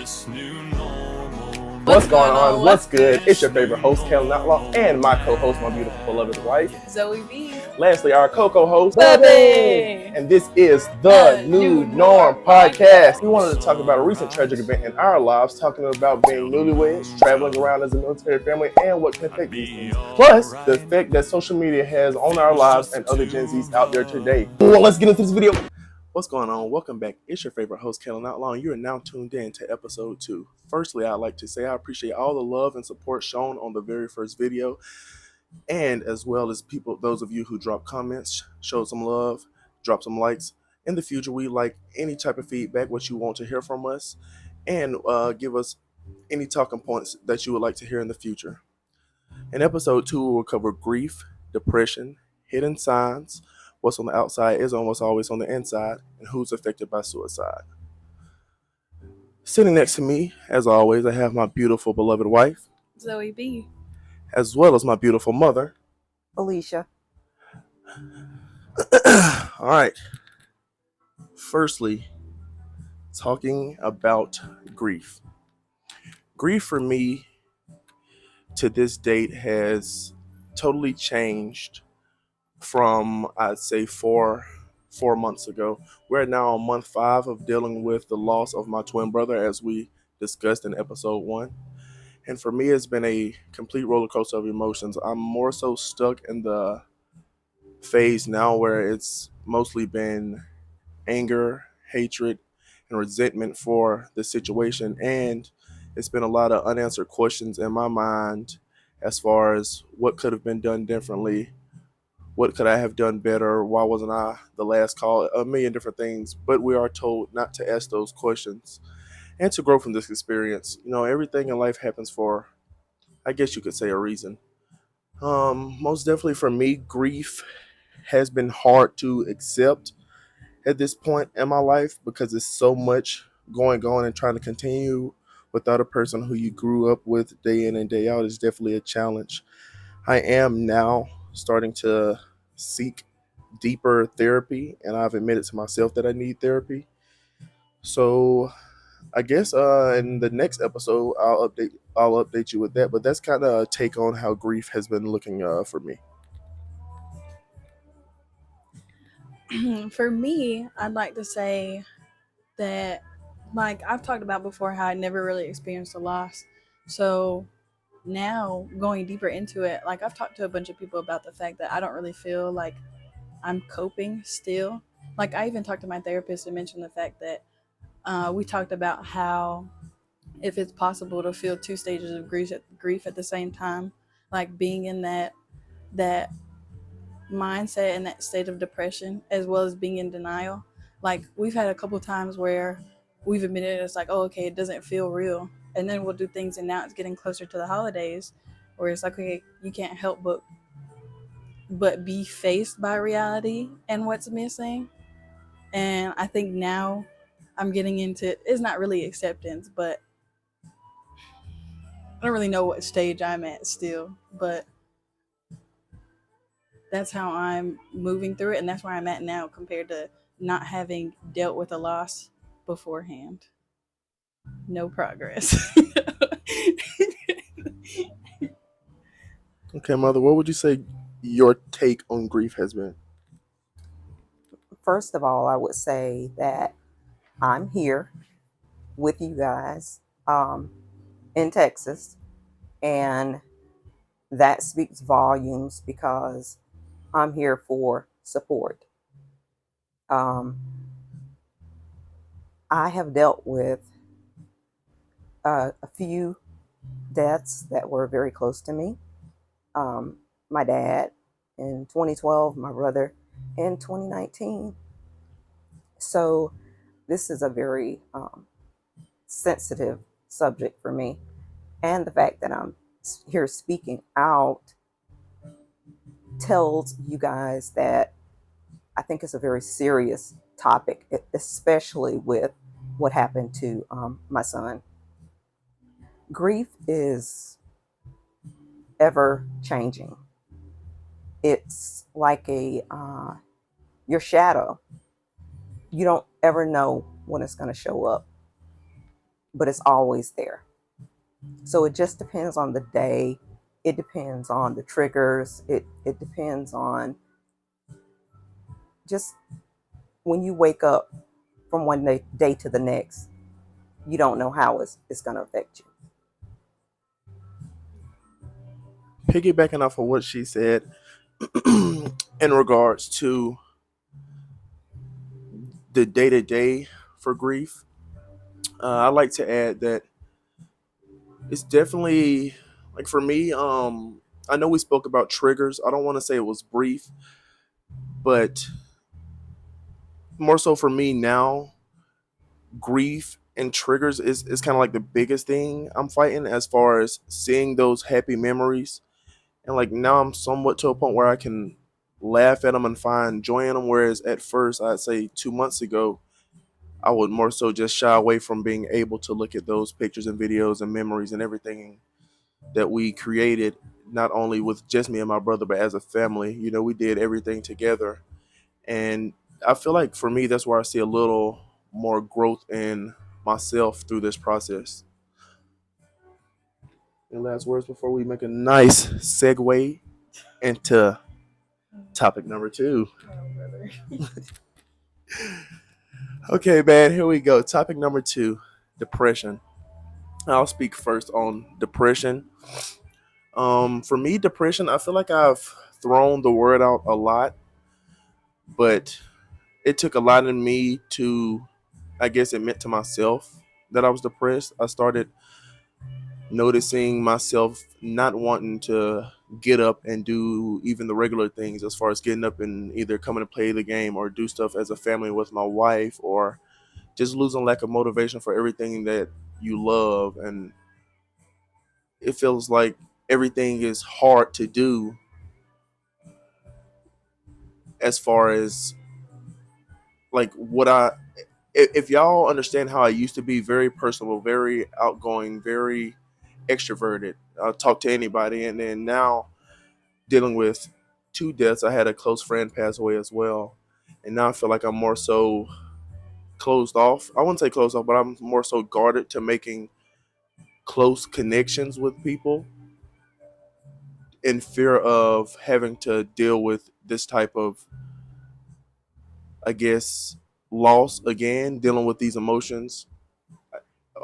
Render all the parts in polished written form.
this new normal. What's going on? What's good? It's your favorite host, Kellen Outlaw, and my co-host, my beautiful beloved wife, Zoe B. Lastly, our co-host, Bubby. And this is the New Norm Podcast. We wanted to talk about a recent tragic event in our lives, talking about being newlyweds, traveling around as a military family, and what can affect these things. Plus, the effect that social media has on our lives and other Gen Zs out there today. Well, let's get into this video. What's going on? Welcome back. It's your favorite host, Kellen Outlaw, and you are now tuned in to episode 2. Firstly, I'd like to say I appreciate all the love and support shown on the very first video, and as well as those of you who drop comments, show some love, drop some likes. In the future, we like any type of feedback, what you want to hear from us, and give us any talking points that you would like to hear in the future. In episode 2, we'll cover grief, depression, hidden signs, what's on the outside is what's always on the inside, and who's affected by suicide. Sitting next to me, as always, I have my beautiful beloved wife, Zoe B. as well as my beautiful mother, Alicia. All right. Firstly, talking about grief. Grief for me to this date has totally changed from, I'd say, four months ago. We're now on month 5 of dealing with the loss of my twin brother, as we discussed in episode 1. And for me, it's been a complete roller coaster of emotions. I'm more so stuck in the phase now where it's mostly been anger, hatred, and resentment for the situation. And it's been a lot of unanswered questions in my mind as far as what could have been done differently. What could I have done better? Why wasn't I the last call? A million different things. But we are told not to ask those questions and to grow from this experience. You know, everything in life happens for, I guess you could say, a reason. Most definitely for me, grief has been hard to accept at this point in my life because there's so much going on, and trying to continue without a person who you grew up with day in and day out is definitely a challenge. I am now starting to seek deeper therapy, and I've admitted to myself that I need therapy. So I guess in the next episode I'll update you with that. But that's kind of a take on how grief has been looking for me. For me, I'd like to say that, like I've talked about before, how I never really experienced a loss. So now going deeper into it, like I've talked to a bunch of people about the fact that I don't really feel like I'm coping still. Like I even talked to my therapist and mentioned the fact that we talked about how if it's possible to feel 2 stages of grief at the same time, like being in that mindset and that state of depression as well as being in denial. Like we've had a couple times where we've admitted it's like, oh, okay, it doesn't feel real, and then we'll do things, and now it's getting closer to the holidays where it's like, okay, you can't help but be faced by reality and what's missing. And I think now I'm getting into, it's not really acceptance, but I don't really know what stage I'm at still, but that's how I'm moving through it, and that's where I'm at now compared to not having dealt with a loss beforehand. No progress. Okay, Mother, what would you say your take on grief has been? First of all, I would say that I'm here with you guys in Texas, and that speaks volumes because I'm here for support. I have dealt with a few deaths that were very close to me. My dad in 2012, my brother in 2019. So this is a very sensitive subject for me. And the fact that I'm here speaking out tells you guys that I think it's a very serious topic, especially with what happened to my son. Grief is ever changing. It's like your shadow. You don't ever know when it's going to show up. but it's always there. So it just depends on the day. It depends on the triggers. It depends on just when you wake up from one day to the next, you don't know how it's going to affect you. Piggybacking off of what she said in regards to the day to day for grief, I like to add that it's definitely like for me. I know we spoke about triggers. I don't want to say it was brief, but more so for me now, grief and triggers is kind of like the biggest thing I'm fighting as far as seeing those happy memories. And like now I'm somewhat to a point where I can laugh at them and find joy in them. Whereas at first, I'd say 2 months ago, I would more so just shy away from being able to look at those pictures and videos and memories and everything that we created, not only with just me and my brother, but as a family. You know, we did everything together. And I feel like for me, that's where I see a little more growth in myself through this process. And last words before we make a nice segue into topic number two. Oh, brother. Okay, man, here we go. Topic number two, depression. I'll speak first on depression. For me, depression, I feel like I've thrown the word out a lot, but it took a lot in me to, I guess, admit to myself that I was depressed. I started noticing myself not wanting to get up and do even the regular things as far as getting up and either coming to play the game or do stuff as a family with my wife, or just losing lack of motivation for everything that you love. And it feels like everything is hard to do as far as like what I if y'all understand how I used to be, very personable, very outgoing, very extroverted. I'll talk to anybody. And then now dealing with two deaths, I had a close friend pass away as well. And now I feel like I'm more so closed off. I wouldn't say closed off, but I'm more so guarded to making close connections with people in fear of having to deal with this type of, I guess, loss again, dealing with these emotions.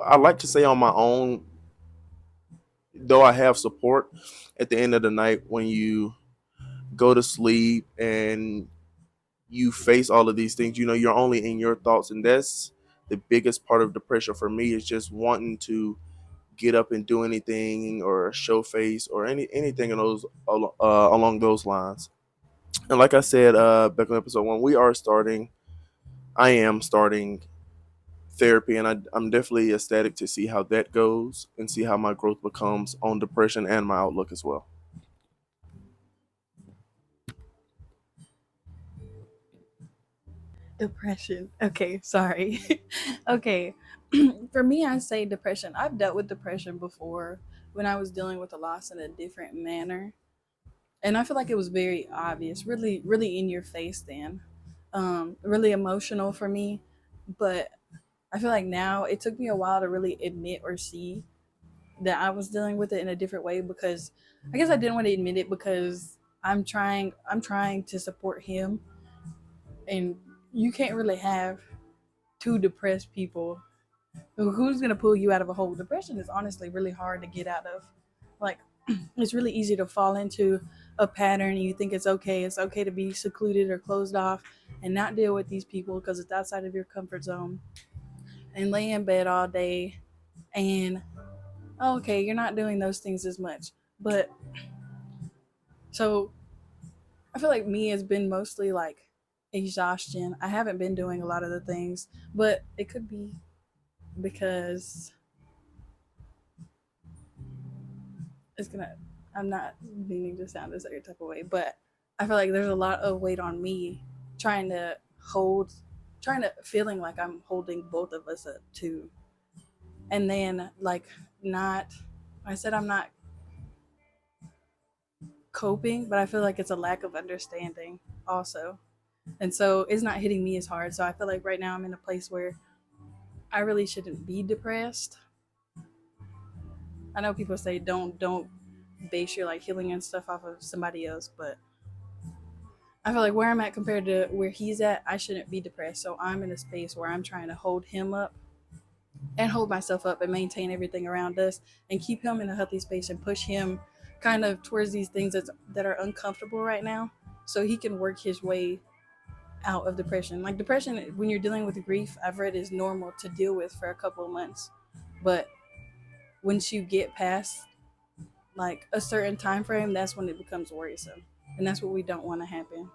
I like to say on my own, though I have support at the end of the night when you go to sleep and you face all of these things, you know, you're only in your thoughts. And that's the biggest part of depression for me, is just wanting to get up and do anything or show face or anything in those along those lines. And like I said back in episode one, I am starting therapy, and I'm definitely ecstatic to see how that goes and see how my growth becomes on depression and my outlook as well. Depression. Okay, sorry. Okay. For me, I say depression. I've dealt with depression before when I was dealing with a loss in a different manner. And I feel like it was very obvious, really, really in your face then. Really emotional for me. But I feel like now it took me a while to really admit or see that I was dealing with it in a different way, because I guess I didn't want to admit it because I'm trying to support him, and you can't really have two depressed people. Who's gonna pull you out of a hole? Depression is honestly really hard to get out of. Like, it's really easy to fall into a pattern. You think it's okay. It's okay to be secluded or closed off and not deal with these people because it's outside of your comfort zone, and lay in bed all day and okay, you're not doing those things as much. But so I feel like me has been mostly like exhaustion. I haven't been doing a lot of the things, but it could be because it's gonna. I'm not meaning to sound a certain type of way, but I feel like there's a lot of weight on me trying to hold, trying to feeling like I'm holding both of us up too, and then like not. I said I'm not coping, but I feel like it's a lack of understanding also. And so it's not hitting me as hard. So I feel like right now I'm in a place where I really shouldn't be depressed. I know people say don't base your like healing and stuff off of somebody else, but I feel like where I'm at compared to where he's at, I shouldn't be depressed. So I'm in a space where I'm trying to hold him up and hold myself up and maintain everything around us and keep him in a healthy space and push him kind of towards these things that are uncomfortable right now so he can work his way out of depression. Like depression, when you're dealing with grief, I've read is normal to deal with for a couple of months. But once you get past like a certain time frame, that's when it becomes worrisome. And that's what we don't want to happen.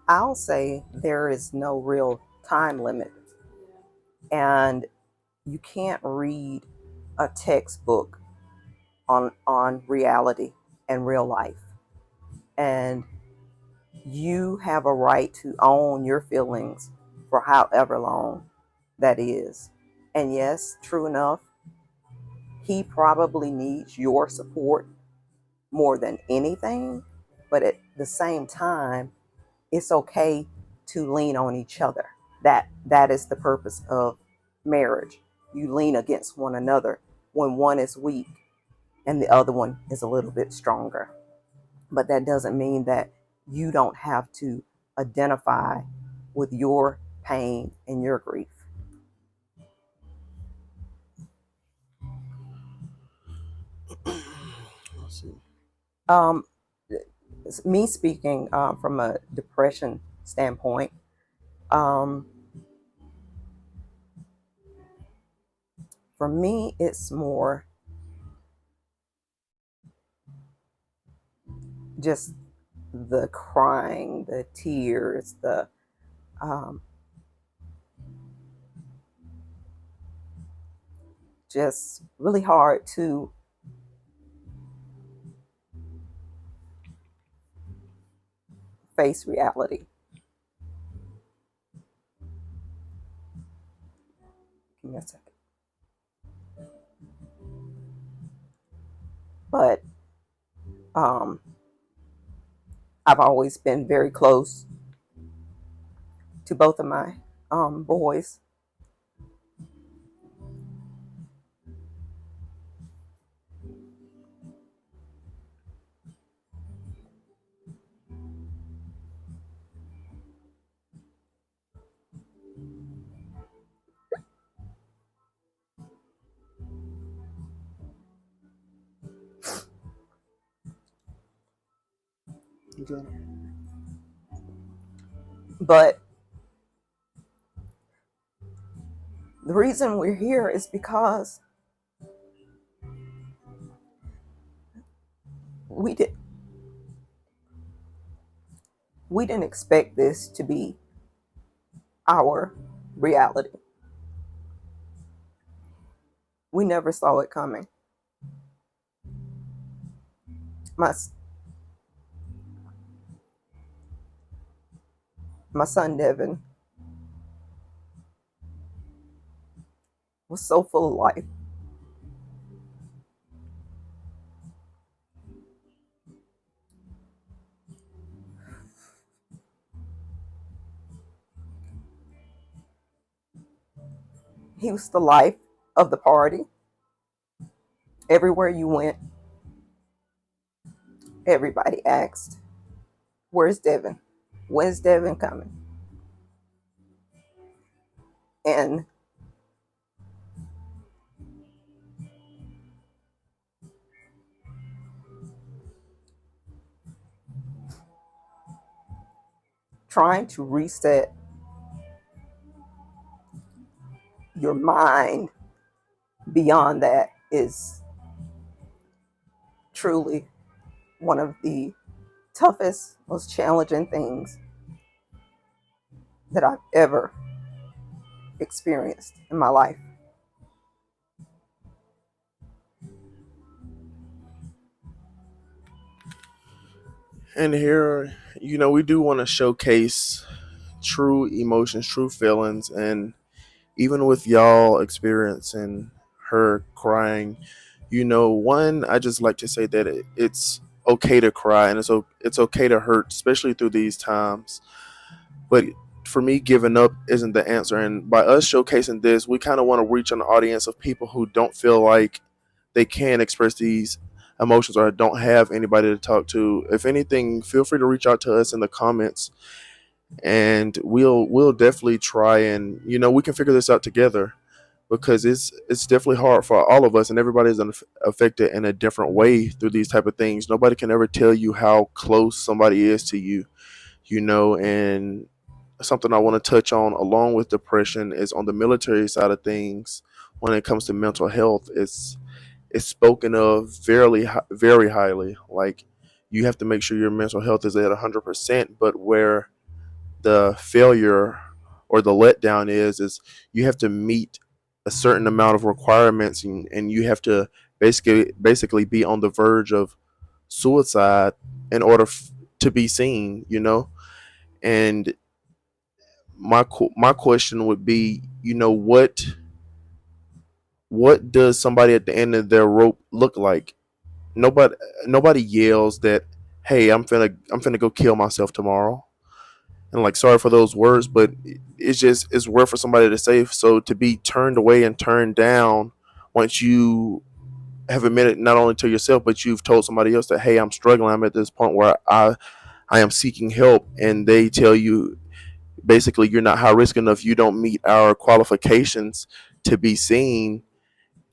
I'll say there is no real time limit, and you can't read a textbook on reality and real life. And you have a right to own your feelings for however long that is. And yes, true enough, he probably needs your support more than anything, but at the same time, it's okay to lean on each other. That is the purpose of marriage. You lean against one another when one is weak and the other one is a little bit stronger. But that doesn't mean that you don't have to identify with your pain and your grief. Let's see. Um, Me speaking from a depression standpoint, um, for me, it's more just the crying, the tears, the um, just really hard to face reality. Give me a second. But um, I've always been very close to both of my boys. Okay. But the reason we're here is because we did we didn't expect this to be our reality. We never saw it coming. My my son Devin was so full of life. He was the life of the party. Everywhere you went, everybody asked, "Where's Devin? When's Devin coming?" And trying to reset your mind beyond that is truly one of the toughest, most challenging things that I've ever experienced in my life. And here, we do want to showcase true emotions, true feelings, and even with y'all experiencing her crying, one, I just like to say that it's okay to cry and it's okay to hurt, especially through these times. But for me, giving up isn't the answer. And by us showcasing this, we kind of want to reach an audience of people who don't feel like they can express these emotions or don't have anybody to talk to. If anything, feel free to reach out to us in the comments, and we'll definitely try, and we can figure this out together, because it's definitely hard for all of us, and everybody's affected in a different way through these type of things. Nobody can ever tell you how close somebody is to you, and something I want to touch on along with depression is on the military side of things. When it comes to mental health, it's spoken of very highly. Like, you have to make sure your mental health is at 100%, but where the failure or the letdown is you have to meet a certain amount of requirements, and you have to basically be on the verge of suicide in order to be seen, and my question would be, what does somebody at the end of their rope look like? Nobody nobody yells that, hey, I'm finna go kill myself tomorrow. And, like, sorry for those words, but it's worth for somebody to say. So to be turned away and turned down once you have admitted not only to yourself, but you've told somebody else that, hey, I'm struggling, I'm at this point where I am seeking help, and they tell you basically you're not high risk enough, you don't meet our qualifications to be seen.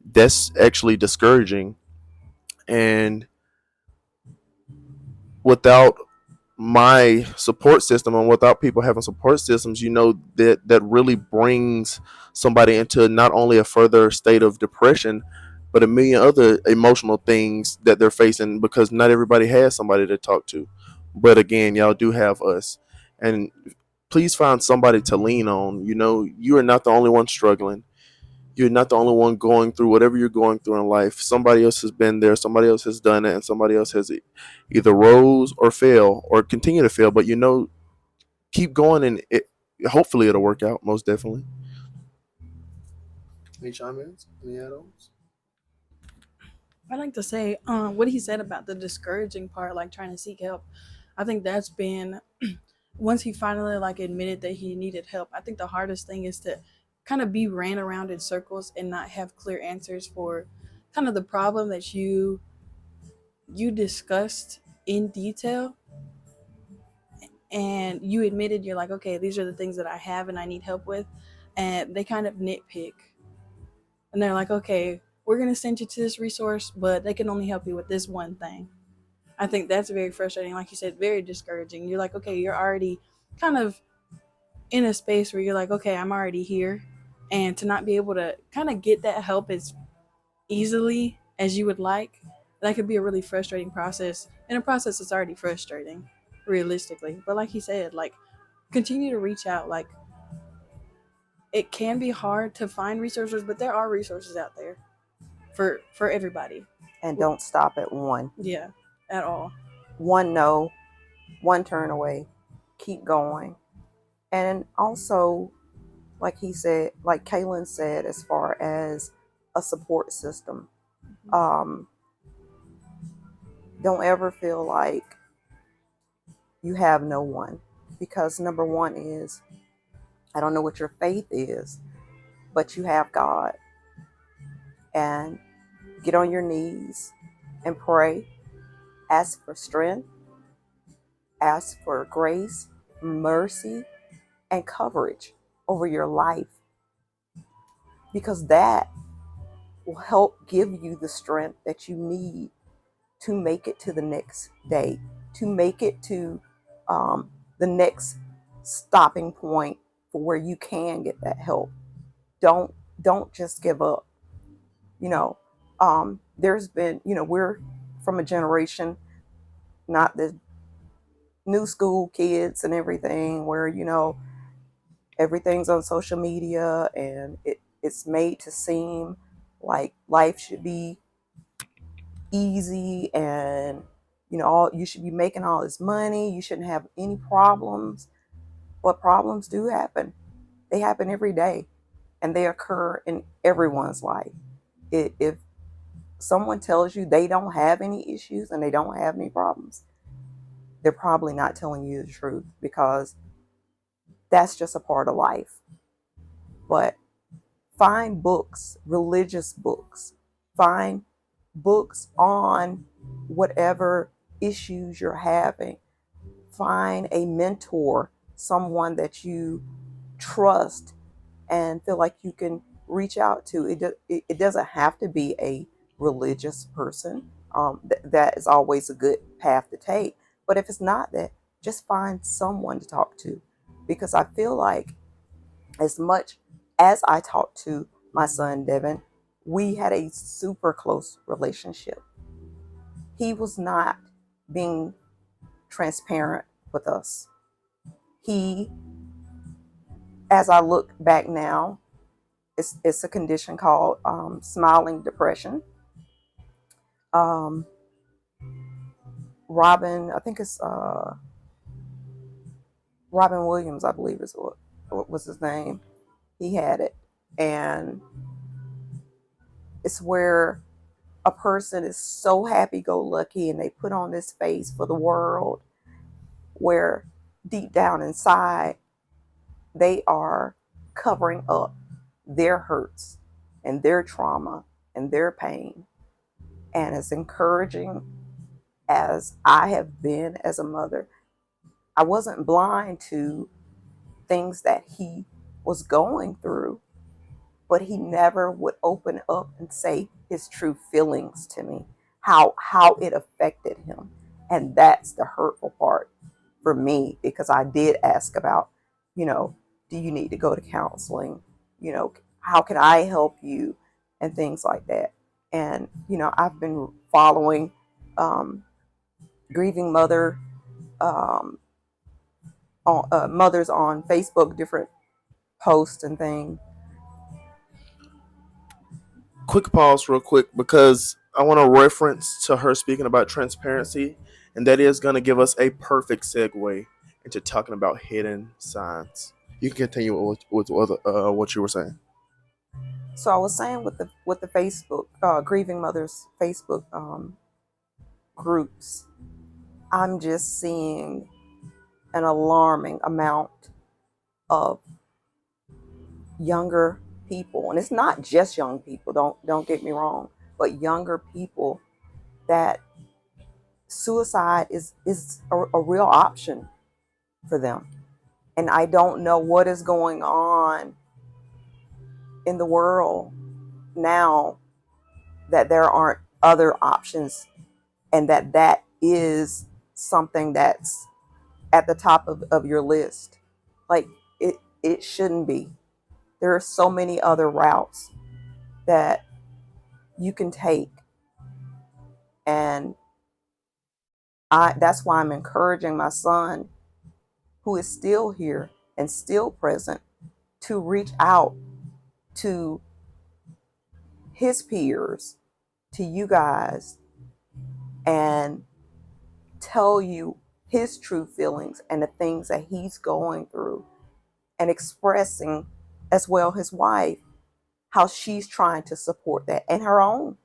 That's actually discouraging. And without my support system, and without people having support systems, that really brings somebody into not only a further state of depression, but a million other emotional things that they're facing, because not everybody has somebody to talk to. But again, y'all do have us, and please find somebody to lean on. You are not the only one struggling. You're not the only one going through whatever you're going through in life. Somebody else has been there, somebody else has done it, and somebody else has either rose or fail or continue to fail. But keep going, and hopefully it'll work out. Most definitely. Any comments? Any add-ons? I'd like to say what he said about the discouraging part, like trying to seek help. I think that's been once he finally like admitted that he needed help. I think the hardest thing is to kind of be ran around in circles and not have clear answers for kind of the problem that you discussed in detail, and you admitted you're like, okay, these are the things that I have and I need help with, and they kind of nitpick, and they're like, okay, we're going to send you to this resource, but they can only help you with this one thing. I think that's very frustrating. Like you said, very discouraging. You're like, okay, you're already kind of in a space where you're like, okay, I'm already here. And to not be able to kind of get that help as easily as you would like, that could be a really frustrating process. And a process that's already frustrating, realistically. But like he said, like, continue to reach out. Like, it can be hard to find resources, but there are resources out there for everybody. And don't stop at one. Yeah, at all. One no, one turn away. Keep going. And also, like he said, like Kaylin said, as far as a support system, don't ever feel like you have no one. Because number one is, I don't know what your faith is, but you have God. And get on your knees and pray. Ask for strength. Ask for grace, mercy, and coverage over your life. Because that will help give you the strength that you need to make it to the next day, to make it to the next stopping point for where you can get that help. Don't just give up. There's been, we're from a generation, not the new school kids and everything, where, everything's on social media, and it's made to seem like life should be easy, and you should be making all this money, you shouldn't have any problems. But problems do happen. They happen every day, and they occur in everyone's life. If someone tells you they don't have any issues and they don't have any problems, they're probably not telling you the truth, because that's just a part of life. But find books, religious books, find books on whatever issues you're having. Find a mentor, someone that you trust and feel like you can reach out to. It doesn't have to be a religious person. That is always a good path to take. But if it's not that, just find someone to talk to. Because I feel like, as much as I talked to my son Devin, we had a super close relationship. He was not being transparent with us. He, as I look back now, it's a condition called smiling depression. Um, Robin, I think it's Robin Williams, I believe is what was his name. He had it, and it's where a person is so happy-go-lucky and they put on this face for the world, where deep down inside they are covering up their hurts and their trauma and their pain. And as encouraging as I have been as a mother, I wasn't blind to things that he was going through, but he never would open up and say his true feelings to me, how it affected him. And that's the hurtful part for me, because I did ask about, you know, do you need to go to counseling? You know, how can I help you? And things like that. And, you know, I've been following Grieving Mother, mothers on Facebook, different posts and things. Quick pause, real quick, because I want to reference to her speaking about transparency, and that is going to give us a perfect segue into talking about hidden signs. You can continue with what you were saying. So I was saying with the Facebook Grieving Mothers Facebook groups, I'm just seeing an alarming amount of younger people, and it's not just young people. Don't get me wrong, but younger people that suicide is a real option for them. And I don't know what is going on in the world now that there aren't other options, and that is something that's at the top of your list. Like, it shouldn't be. There are so many other routes that you can take. And that's why I'm encouraging my son, who is still here and still present, to reach out to his peers, to you guys, and tell you his true feelings and the things that he's going through, and expressing as well his wife, how she's trying to support that, and her own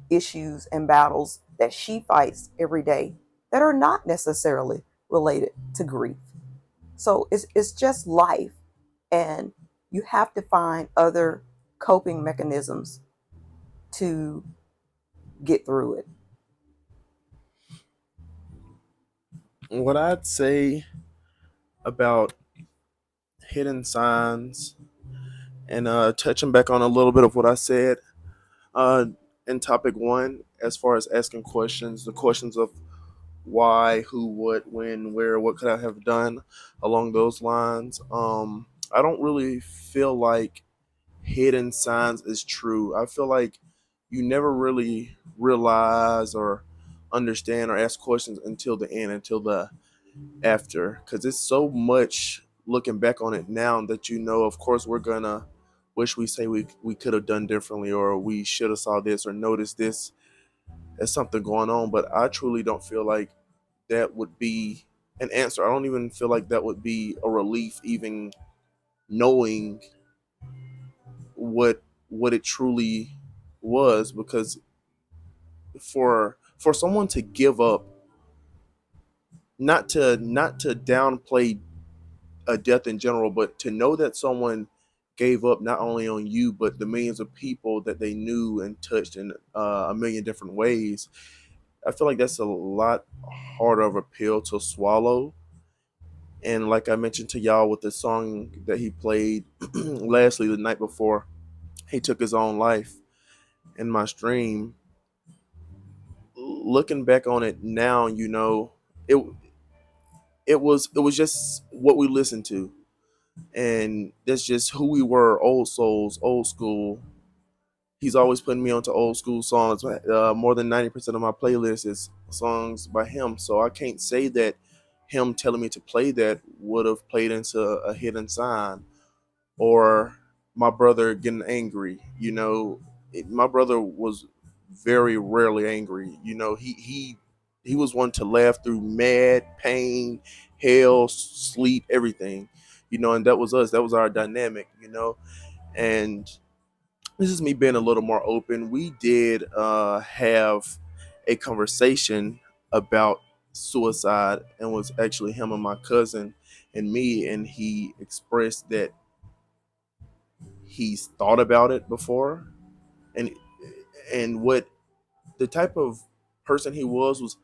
issues and battles that she fights every day that are not necessarily related to grief. So it's just life, and you have to find other coping mechanisms to get through it. What I'd say about hidden signs, and touching back on a little bit of what I said uh, in topic one, as far as asking questions, the questions of why, who, what, when, where, what could I have done along those lines. I don't really feel like hidden signs is true. I feel like you never really realize or understand or ask questions until the end, until the after, because it's so much looking back on it now that, you know, of course we're gonna wish we say we could have done differently, or we should have saw this or noticed this as something going on. But I truly don't feel like that would be an answer. I don't even feel like that would be a relief, even knowing what it truly was, because for someone to give up, not to downplay a death in general, but to know that someone gave up not only on you but the millions of people that they knew and touched in a million different ways, I feel like that's a lot harder of a pill to swallow. And like I mentioned to y'all with the song that he played lastly the night before he took his own life in my stream, looking back on it now, it it was just what we listened to, and that's just who we were, old souls, old school. He's always putting me onto old school songs. More than 90% of my playlist is songs by him, so I can't say that him telling me to play that would have played into a hidden sign, or my brother getting angry. My brother was very rarely angry. He was one to laugh through mad pain, hell, sleep, everything. And that was us. That was our dynamic. And this is me being a little more open. We did have a conversation about suicide, and was actually him and my cousin and me, and he expressed that he's thought about it before, and what the type of person he was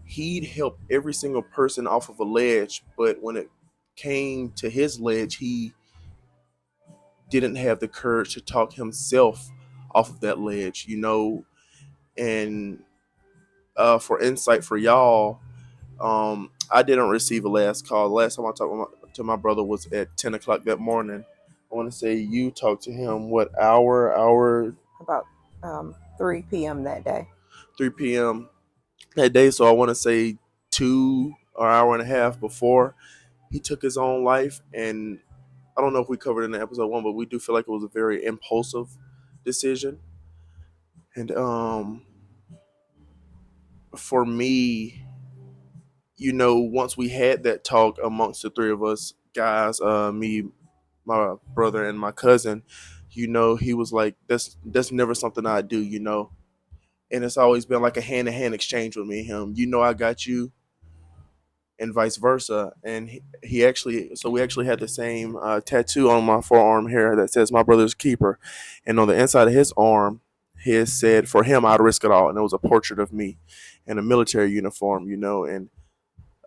he'd help every single person off of a ledge, but when it came to his ledge, he didn't have the courage to talk himself off of that ledge. And for insight for y'all, I didn't receive a last call. The last time I talked to my brother was at 10 o'clock that morning. I want to say you talked to him, what, hour? About 3 p.m. that day. 3 p.m. that day. So I want to say 2 or hour and a half before he took his own life. And I don't know if we covered it in episode 1, but we do feel like it was a very impulsive decision. And for me, once we had that talk amongst the three of us guys, me, my brother, and my cousin, he was like, that's never something I do, and it's always been like a hand to hand exchange with me and him. I got you, and vice versa. And he actually, so we actually had the same tattoo on my forearm here that says "My brother's keeper," and on the inside of his arm, he said, "For him, I'd risk it all," and it was a portrait of me in a military uniform, and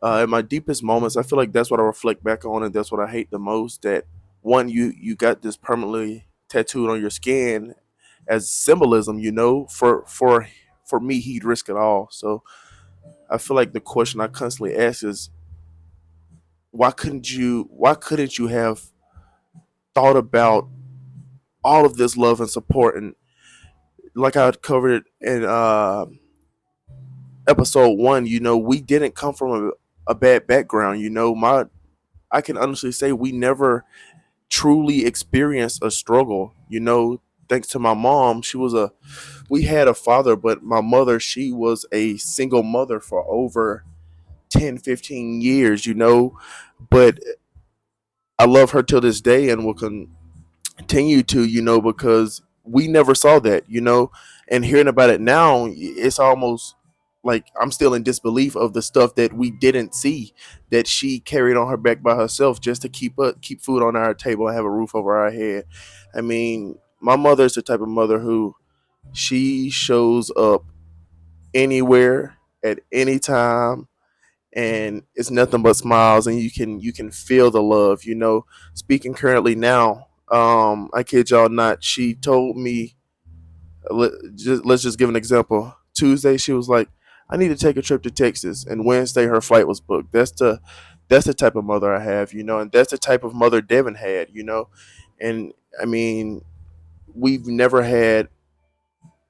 in my deepest moments, I feel like that's what I reflect back on, and that's what I hate the most. That one, you got this permanently tattooed on your skin as symbolism, for me, he'd risk it all. So I feel like the question I constantly ask is, why couldn't you have thought about all of this love and support? And like I covered it in episode 1, we didn't come from a bad background. I can honestly say we never truly experienced a struggle. Thanks to my mom, we had a father, but my mother, she was a single mother for over 10, 15 years, but I love her till this day and will continue to, because we never saw that, and hearing about it now, it's almost like I'm still in disbelief of the stuff that we didn't see, that she carried on her back by herself just to keep food on our table and have a roof over our head. I mean, my mother is the type of mother who she shows up anywhere at any time, and it's nothing but smiles, and you can feel the love. Speaking currently now, I kid y'all not, she told me, let's just give an example. Tuesday she was like, I need to take a trip to Texas, and Wednesday her flight was booked. That's the type of mother I have, and that's the type of mother Devin had, and I mean, we've never had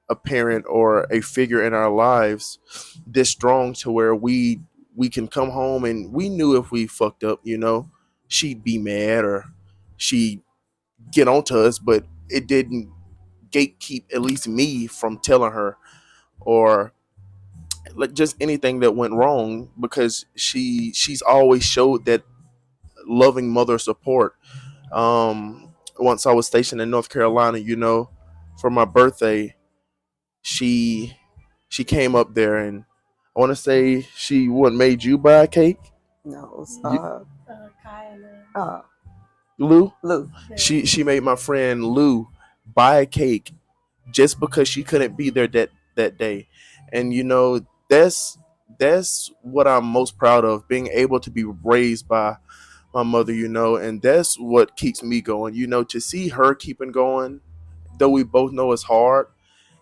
a parent or a figure in our lives this strong to where we can come home, and we knew if we fucked up, she'd be mad or she'd get onto us, but it didn't gatekeep at least me from telling her, or like just anything that went wrong, because she's always showed that loving mother support. Once I was stationed in North Carolina, for my birthday, she she came up there, and I want to say she what made you buy a cake. No, it was You- Kai and Lou. Lou. She made my friend Lou buy a cake just because she couldn't be there that day. And that's what I'm most proud of, being able to be raised by my mother, and that's what keeps me going. To see her keeping going, though we both know it's hard,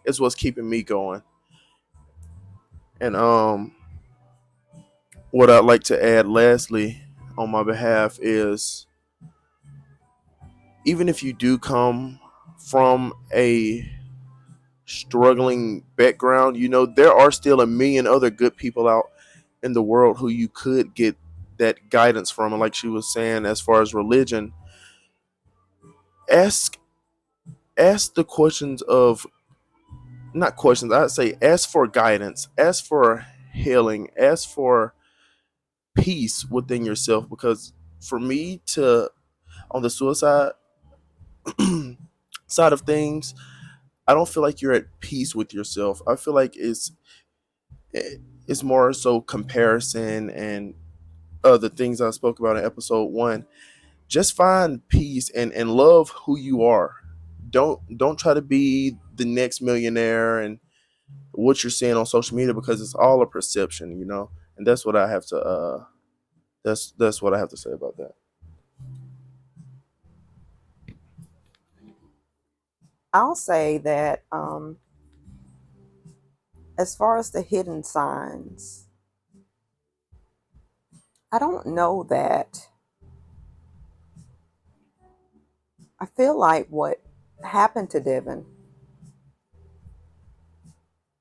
is what's keeping me going. And what I'd like to add lastly on my behalf is, even if you do come from a struggling background, there are still a million other good people out in the world who you could get that guidance from. And like she was saying, as far as religion, ask ask the questions of, not questions, I'd say ask for guidance, ask for healing, ask for peace within yourself. Because for me, to on the suicide side of things, I don't feel like you're at peace with yourself. I feel like it's more so comparison and the things I spoke about in episode 1. Just find peace and love who you are. Don't try to be the next millionaire and what you're seeing on social media, because it's all a perception. And that's what I have to that's what I have to say about that. I'll say that as far as the hidden signs, I don't know that. I feel like what happened to Devin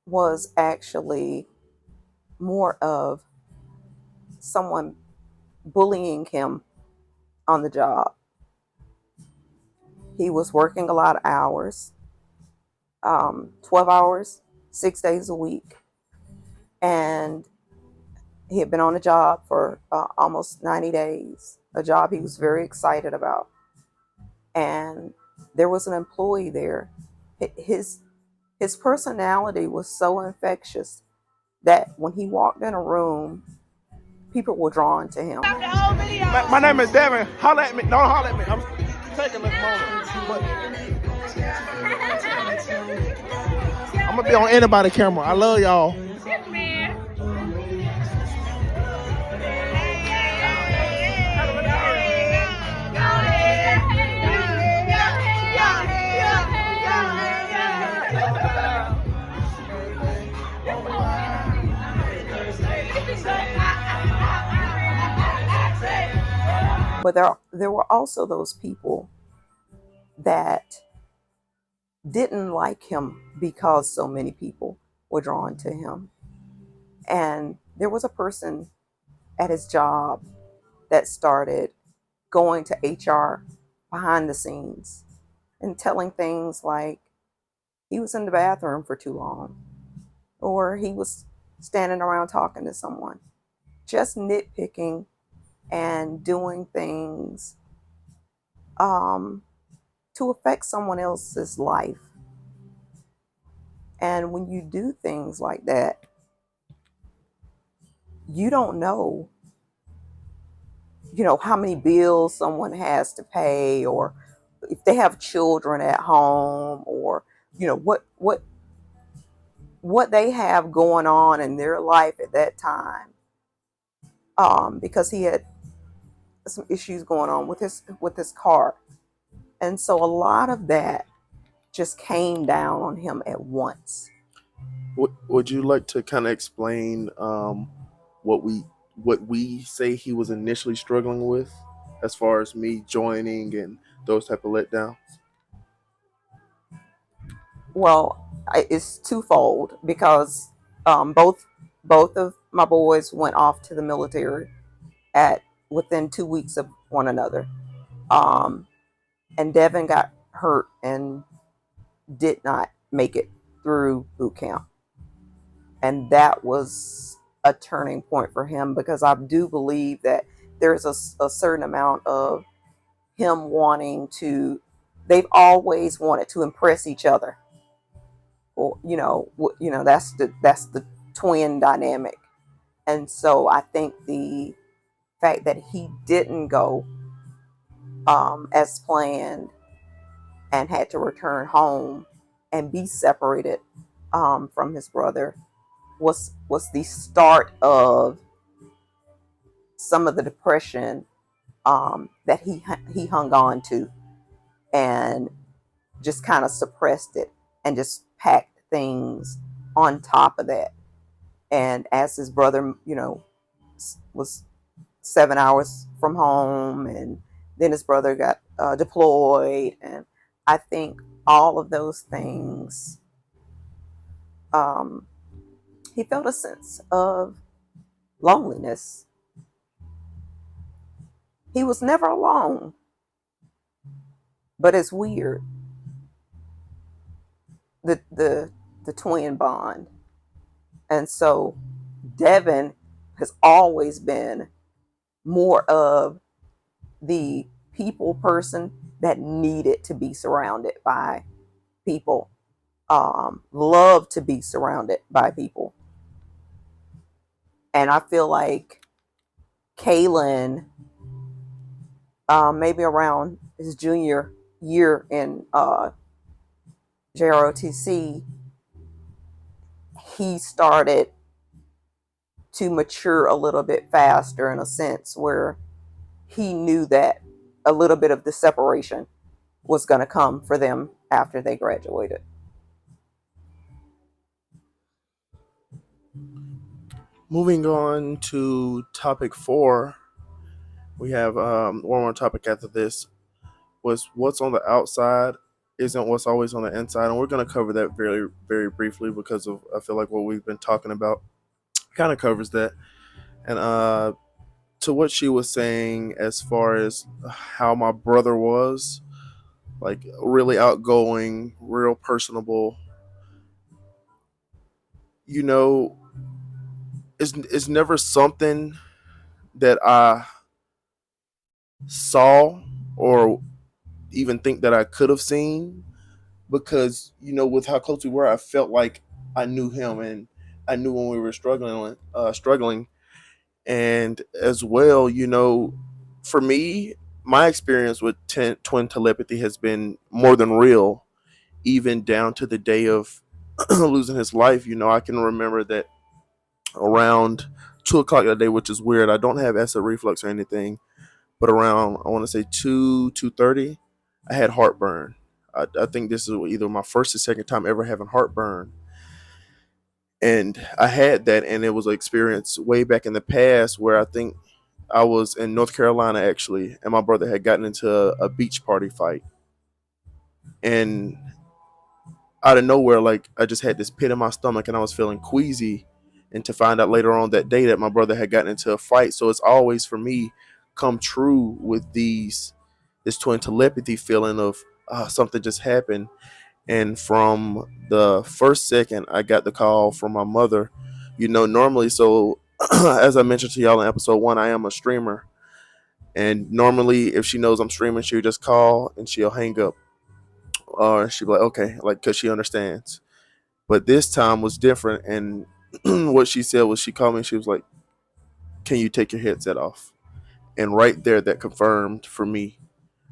was actually more of someone bullying him on the job. He was working a lot of hours, 12 hours, 6 days a week. And he had been on the job for almost 90 days, a job he was very excited about. And there was an employee there. His personality was so infectious that when he walked in a room, people were drawn to him. My name is Devin. Holla at me. Don't holla at me. I'm taking this moment. But I'm going to be on anybody's camera. I love y'all. But there were also those people that didn't like him because so many people were drawn to him. And there was a person at his job that started going to HR behind the scenes and telling things like he was in the bathroom for too long, or he was standing around talking to someone, just nitpicking and doing things to affect someone else's life. And when you do things like that, you don't know, how many bills someone has to pay, or if they have children at home, or what they have going on in their life at that time. Because he had some issues going on with his car. And so a lot of that just came down on him at once. Would you like to kind of explain what we say he was initially struggling with, as far as me joining and those type of letdowns? Well, it's twofold, because both of my boys went off to the military within 2 weeks of one another. And Devin got hurt and did not make it through boot camp. And that was a turning point for him, because I do believe that there's a certain amount of him they've always wanted to impress each other. Or, that's the twin dynamic. And so I think the fact that he didn't go as planned and had to return home and be separated from his brother was the start of some of the depression that he hung on to, and just kind of suppressed it and just packed things on top of that. And as his brother, was 7 hours from home, and then his brother got deployed, and I think all of those things, um, he felt a sense of loneliness. He was never alone, but it's weird, the twin bond. And so Devin has always been more of the people person that needed to be surrounded by people, loved to be surrounded by people. And I feel like Kalen, maybe around his junior year in JROTC, he started to mature a little bit faster, in a sense where he knew that a little bit of the separation was going to come for them after they graduated. Moving on to topic 4, we have one more topic after this. Was what's on the outside isn't what's always on the inside, and we're going to cover that very, very briefly because of I feel like what we've been talking about kind of covers that. And to what she was saying as far as how my brother was, like really outgoing, real personable. You know, it's never something that I saw or even think that I could have seen, because with how close we were, I felt like I knew him, and I knew when we were struggling, and as well, for me, my experience with twin telepathy has been more than real, even down to the day of losing his life. I can remember that around 2 o'clock that day, which is weird. I don't have acid reflux or anything, but around, I want to say 2:30, I had heartburn. I think this is either my first or second time ever having heartburn, and I had that, and it was an experience way back in the past where I think I was in North Carolina actually, and my brother had gotten into a beach party fight, and out of nowhere, like I just had this pit in my stomach, and I was feeling queasy, and to find out later on that day that my brother had gotten into a fight. So it's always for me come true with this twin telepathy feeling of something just happened. And from the first second I got the call from my mother, normally, so as I mentioned to y'all in episode 1, I am a streamer, and normally if she knows I'm streaming, she'll just call and she'll hang up, or she'll be like, okay, like, because she understands. But this time was different, and what she said was, she called me and she was like, can you take your headset off? And right there, that confirmed for me.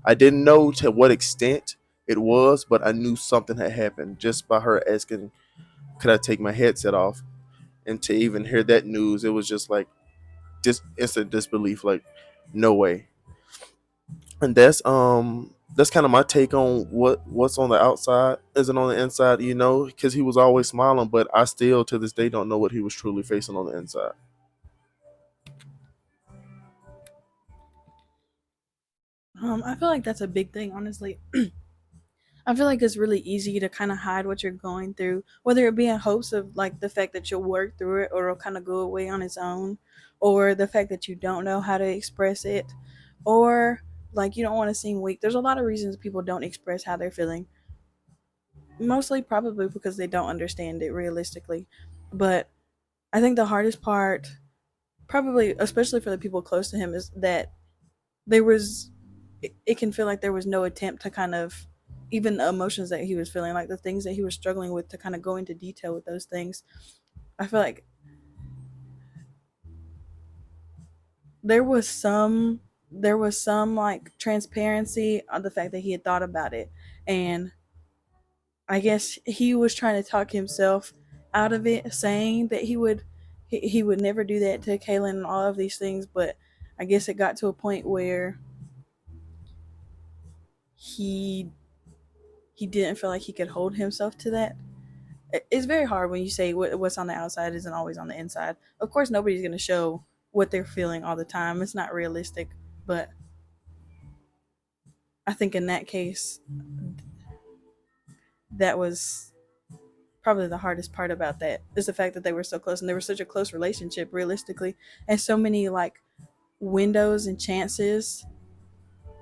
I didn't know to what extent it was, but I knew something had happened just by her asking, could I take my headset off? And to even hear that news, it was just like instant disbelief, like, no way. And that's kind of my take on what's on the outside isn't on the inside, because he was always smiling, but I still to this day don't know what he was truly facing on the inside. I feel like that's a big thing, honestly. I feel like it's really easy to kind of hide what you're going through, whether it be in hopes of like the fact that you'll work through it or it'll kind of go away on its own, or the fact that you don't know how to express it, or like you don't want to seem weak. There's a lot of reasons people don't express how they're feeling. Mostly probably because they don't understand it realistically. But I think the hardest part, probably especially for the people close to him, is that there was it can feel like there was no attempt to kind of, even the emotions that he was feeling, like the things that he was struggling with, to kind of go into detail with those things. I feel like there was some like transparency on the fact that he had thought about it, and I guess he was trying to talk himself out of it, saying that he would never do that to Kaylin and all of these things. But I guess it got to a point where he he didn't feel like he could hold himself to that. It's very hard when you say what's on the outside isn't always on the inside. Of course, nobody's going to show what they're feeling all the time. It's not realistic. But I think in that case, that was probably the hardest part about that, is the fact that they were so close and they were such a close relationship realistically, and so many like windows and chances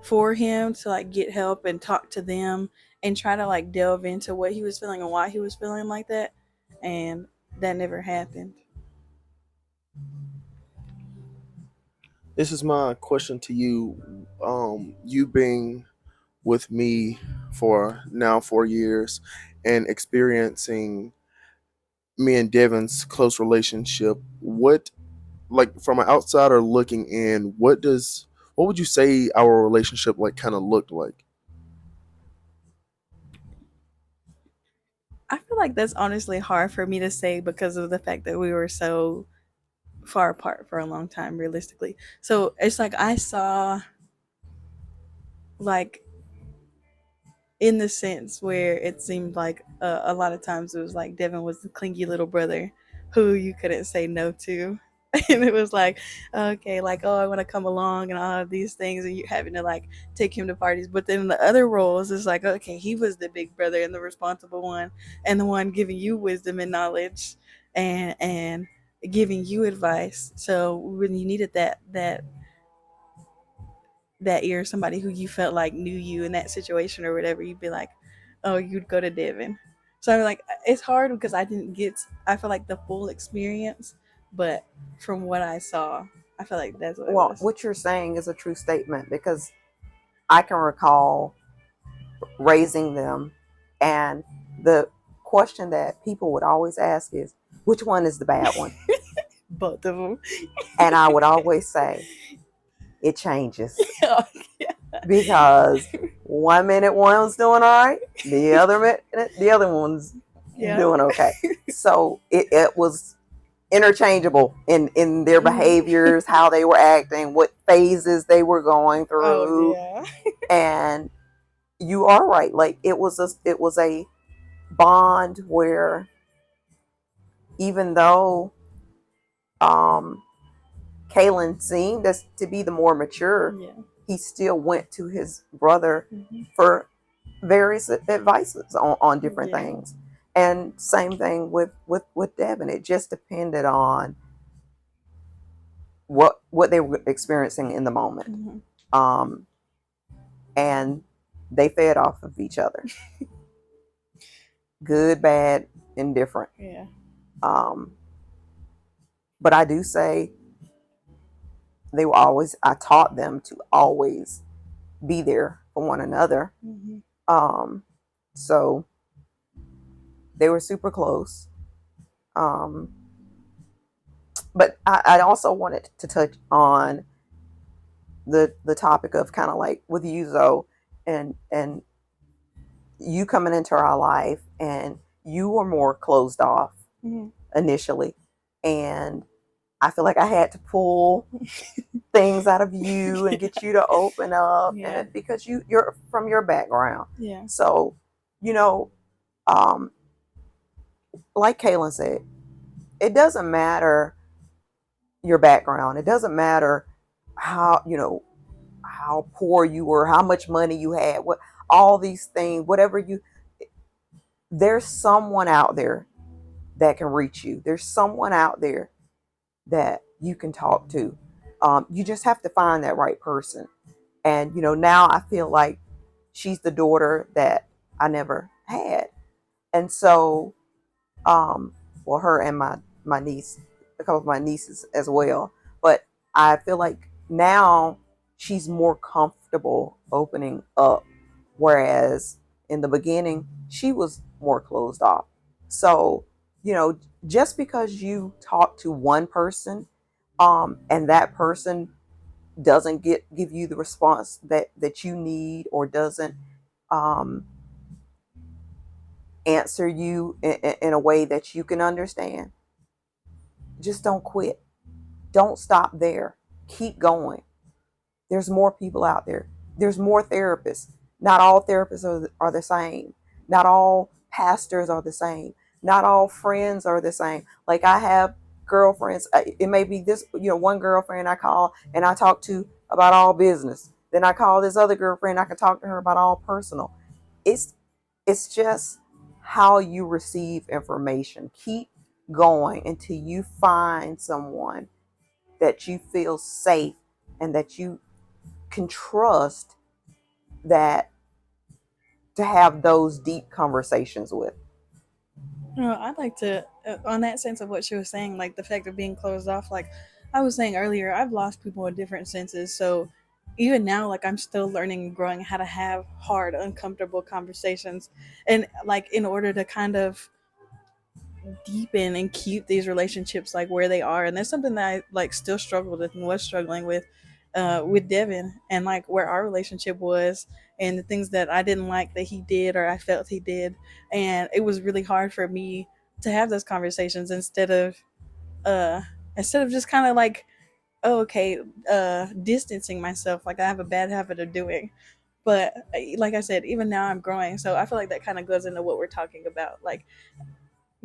for him to like get help and talk to them and try to like delve into what he was feeling and why he was feeling like that, and that never happened. This is my question to you. You being with me for now 4 years and experiencing me and Devin's close relationship, what, like from an outsider looking in, what would you say our relationship like kind of looked like? I feel like that's honestly hard for me to say because of the fact that we were so far apart for a long time realistically. So it's like I saw like in the sense where it seemed like a lot of times it was like Devin was the clingy little brother who you couldn't say no to. And it was like, okay, like, oh, I want to come along and all of these things, and you having to like take him to parties. But then the other roles is like, okay, he was the big brother and the responsible one, and the one giving you wisdom and knowledge, and giving you advice. So when you needed that ear, somebody who you felt like knew you in that situation or whatever, you'd be like, oh, you'd go to Devin. So I'm like, it's hard because I feel like the full experience, but from what I saw, I feel like that's what it Well, was. what you're saying is a true statement because I can recall raising them, and the question that people would always ask is, which one is the bad one? Both of them. And I would always say, it changes. Oh, yeah. Because 1 minute one's doing all right, the other minute the other one's doing okay. So it was interchangeable in their behaviors, how they were acting, what phases they were going through. Oh, yeah. And you are right. Like it was a bond where even though Kaylin seemed as to be the more mature, Yeah. he still went to his brother for various advices on different things. And same thing with Devin. It just depended on what they were experiencing in the moment. And they fed off of each other. Good, bad, indifferent. Yeah. But I do say I taught them to always be there for one another. So they were super close. But I also wanted to touch on the topic of kind of like with you, Zoe, and you coming into our life, and you were more closed off initially, and I feel like I had to pull things out of you and get you to open up, and because you're from your background. Yeah. So, like Kaylin said, it doesn't matter your background. It doesn't matter how poor you were, how much money you had, what all these things, there's someone out there that can reach you. There's someone out there that you can talk to. You just have to find that right person. And, now I feel like she's the daughter that I never had. And so, her and my niece, a couple of my nieces as well. But I feel like now she's more comfortable opening up. Whereas in the beginning, she was more closed off. So, just because you talk to one person, and that person doesn't give you the response that you need, or doesn't um, answer you in a way that you can understand, just don't quit. Don't stop there. Keep going. There's more people out there. There's more therapists. Not all therapists are the same. Not all pastors are the same. Not all friends are the same. Like, I have girlfriends. It may be this, one girlfriend I call and I talk to about all business. Then I call this other girlfriend. I can talk to her about all personal. It's it's just how you receive information. Keep going until you find someone that you feel safe and that you can trust, that to have those deep conversations with. I'd like to, on that sense of what she was saying, like the fact of being closed off. Like I was saying earlier, I've lost people with different senses. So even now, like I'm still learning and growing how to have hard, uncomfortable conversations, and like in order to kind of deepen and keep these relationships like where they are. And that's something that I like still struggled with and was struggling with Devin, and like where our relationship was, and the things that I didn't like that he did or I felt he did. And it was really hard for me to have those conversations uh instead of just kind of like, oh, okay, distancing myself like I have a bad habit of doing. But like I said, even now I'm growing, so I feel like that kind of goes into what we're talking about. Like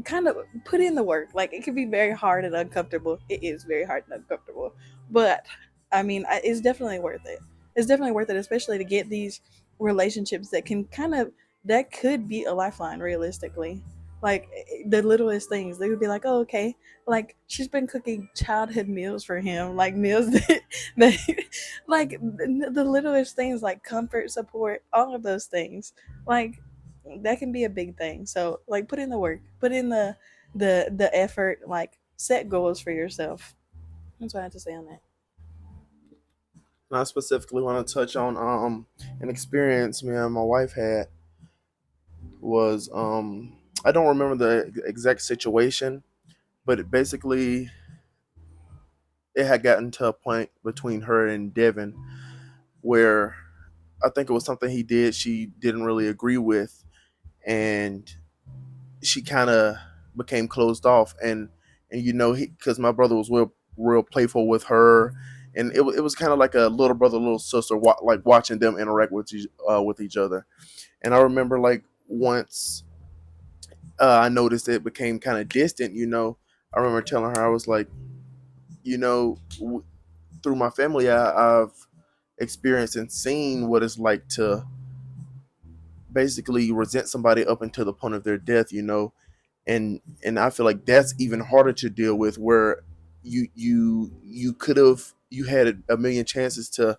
kind of put in the work. Like it can be very hard and uncomfortable. It is very hard and uncomfortable, but I mean, it's definitely worth it. It's definitely worth it, especially to get these relationships that can kind of, that could be a lifeline realistically. Like the littlest things, they would be like, oh, okay, like she's been cooking childhood meals for him, like meals that like the littlest things, like comfort, support, all of those things. Like that can be a big thing. So like put in the work, put in the effort, like set goals for yourself. That's what I have to say on that. And I specifically want to touch on an experience me and my wife had. Was I don't remember the exact situation, but basically it had gotten to a point between her and Devin where I think it was something he did she didn't really agree with, and she kind of became closed off. And he, because my brother was real playful with her, and it was kind of like a little brother little sister, like watching them interact with each other. And I remember like once I noticed it became kind of distant. I remember telling her, I was like, you know, w- through my family, I've experienced and seen what it's like to basically resent somebody up until the point of their death. And I feel like that's even harder to deal with, where you could have, you had a million chances to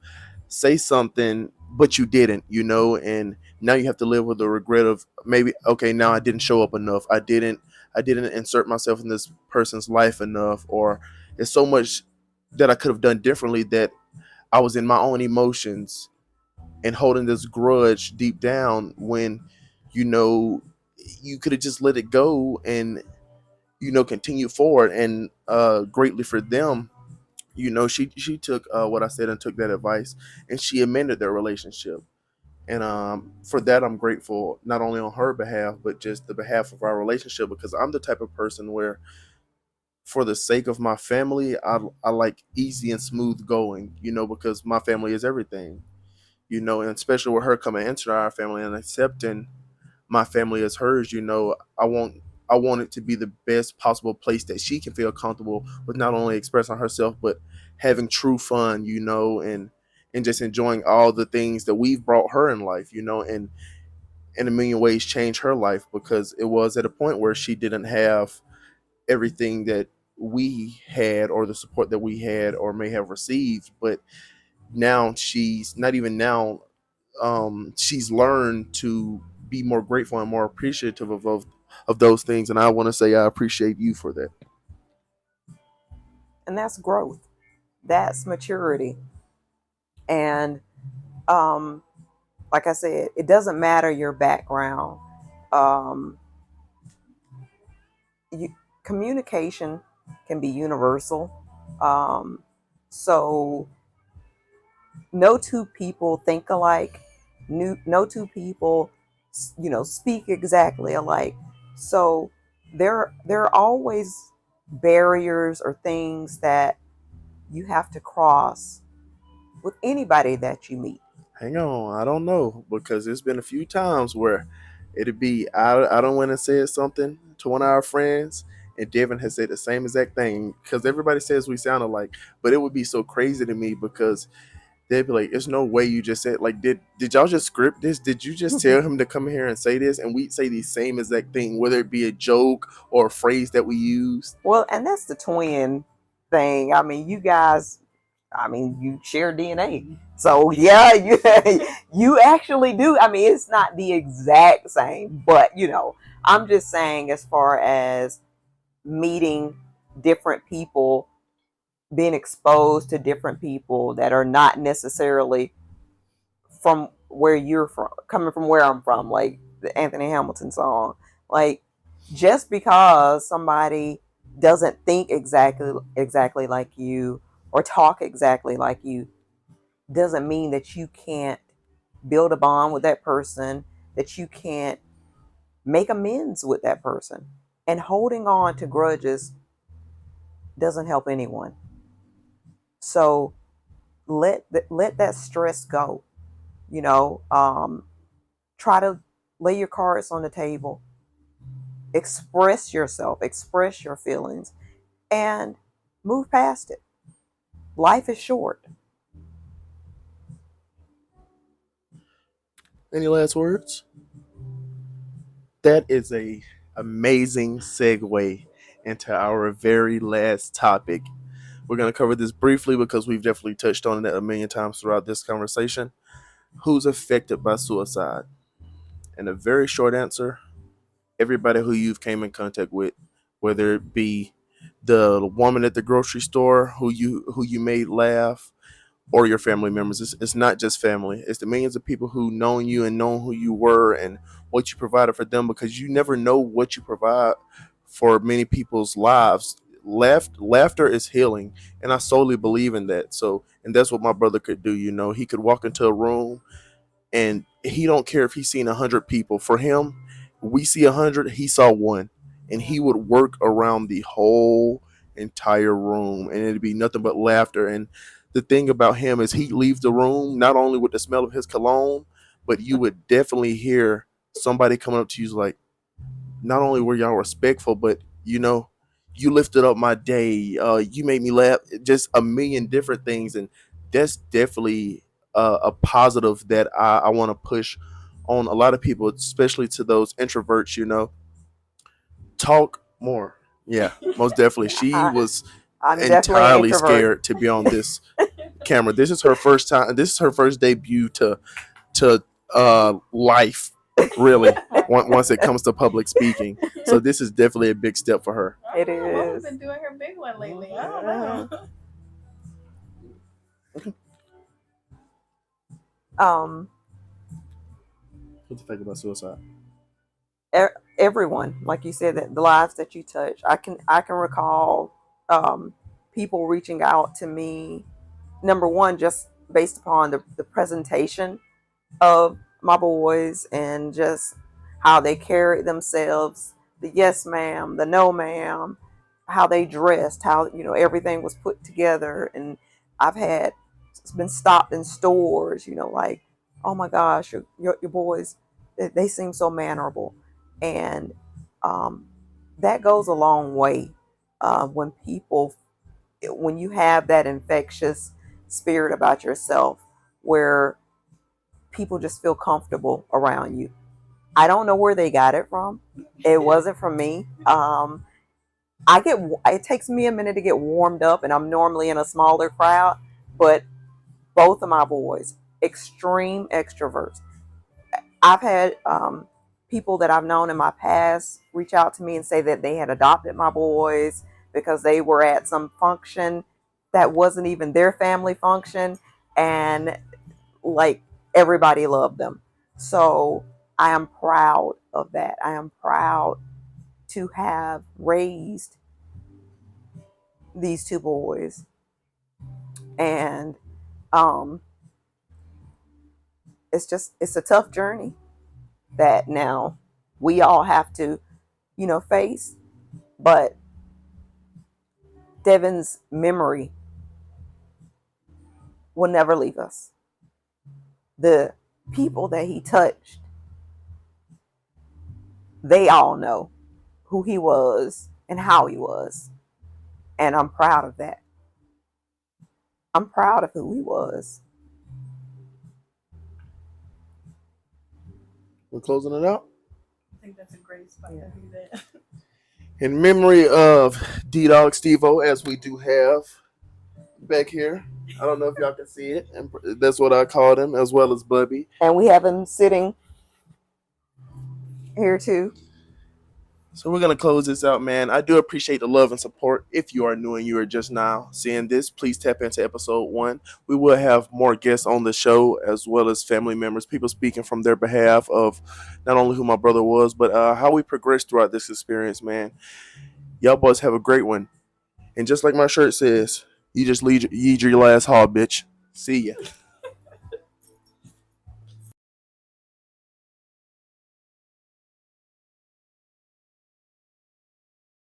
say something, but you didn't, and now you have to live with the regret of, maybe, okay, now I didn't show up enough, I didn't insert myself in this person's life enough, or there's so much that I could have done differently, that I was in my own emotions and holding this grudge deep down, when you know you could have just let it go and continue forward. And greatly for them, she took what I said and took that advice, and she amended their relationship. And for that, I'm grateful, not only on her behalf, but just the behalf of our relationship, because I'm the type of person where, for the sake of my family, I like easy and smooth going, because my family is everything, and especially with her coming into our family and accepting my family as hers. I want it to be the best possible place that she can feel comfortable with, not only expressing herself, but having true fun, and just enjoying all the things that we've brought her in life, and in a million ways change her life, because it was at a point where she didn't have everything that we had, or the support that we had or may have received. But now, she's not even now, she's learned to be more grateful and more appreciative of those things. And I want to say I appreciate you for that. And that's growth. That's maturity. And um, like I said, it doesn't matter your background. Um, you, Communication can be universal. So no two people think alike. No two people, speak exactly alike. So there are always barriers or things that you have to cross with anybody that you meet. Hang on, I don't know because there's been a few times where it'd be I don't want to say something to one of our friends, and Devin has said the same exact thing because everybody says we sound alike, but it would be so crazy to me because they'd be like, "There's no way you just said like did y'all just script this? Did you just tell him to come here and say this?" And we'd say the same exact thing, whether it be a joke or a phrase that we used. Well, and that's the twin thing. I mean, you guys, you share DNA. So yeah, you actually do. I mean, it's not the exact same, but I'm just saying as far as meeting different people, being exposed to different people that are not necessarily from where you're from, coming from where I'm from, like the Anthony Hamilton song. Like, just because somebody doesn't think exactly like you or talk exactly like you doesn't mean that you can't build a bond with that person, that you can't make amends with that person. And holding on to grudges doesn't help anyone. So let that stress go. Try to lay your cards on the table, express yourself, express your feelings, and move past it. Life is short. Any last words? That is a amazing segue into our very last topic. We're going to cover this briefly because we've definitely touched on it a million times throughout this conversation. Who's affected by suicide? And a very short answer, everybody who you've came in contact with, whether it be the woman at the grocery store who you made laugh, or your family members. It's not just family. It's the millions of people who known you and known who you were and what you provided for them, because you never know what you provide for many people's lives. Laughter is healing, and I solely believe in that. So, and that's what my brother could do. He could walk into a room and he don't care if he's seen 100 people. For him, we see 100, he saw one, and he would work around the whole entire room, and it'd be nothing but laughter. And the thing about him is he'd leave the room not only with the smell of his cologne, but you would definitely hear somebody coming up to you like, not only were y'all respectful, but you lifted up my day. You made me laugh. Just a million different things, and that's definitely a positive that I want to push on a lot of people, especially to those introverts. Talk more. Yeah, most definitely. She was I'm definitely an entirely introvert. scared to be on this camera. This is her first time. This is her first debut to life, really. Once it comes to public speaking, so this is definitely a big step for her. It Mama's is. been doing her big one lately. I don't know. Um, What do you think about suicide? Everyone, like you said, that the lives that you touch, I can recall people reaching out to me. Number one, just based upon the presentation of my boys and just how they carried themselves, the yes ma'am, the no ma'am, how they dressed, how everything was put together. And I've had been stopped in stores, like, oh my gosh, your boys, they seem so mannerable. And um, that goes a long way when you have that infectious spirit about yourself where people just feel comfortable around you. I don't know where they got it from. It wasn't from me. It takes me a minute to get warmed up, and I'm normally in a smaller crowd. But both of my boys, extreme extroverts. I've had people that I've known in my past reach out to me and say that they had adopted my boys because they were at some function that wasn't even their family function, and like everybody loved them. So I am proud of that. I am proud to have raised these two boys. And it's a tough journey that now we all have to, face. But Devin's memory will never leave us. The people that he touched, they all know who he was and how he was. And I'm proud of that. I'm proud of who he was. We're closing it out. I think that's a great spot to do that. In memory of D-Dog Steve-O, as we do have back here. I don't know if y'all can see it. And that's what I called him, as well as Bubby. And we have him sitting here too. So we're going to close this out, man. I do appreciate the love and support. If you are new and you are just now seeing this, please tap into episode 1. We will have more guests on the show, as well as family members, people speaking from their behalf of not only who my brother was, but how we progressed throughout this experience, man. Y'all boys have a great one. And just like my shirt says, you just lead your last haul, bitch. See ya.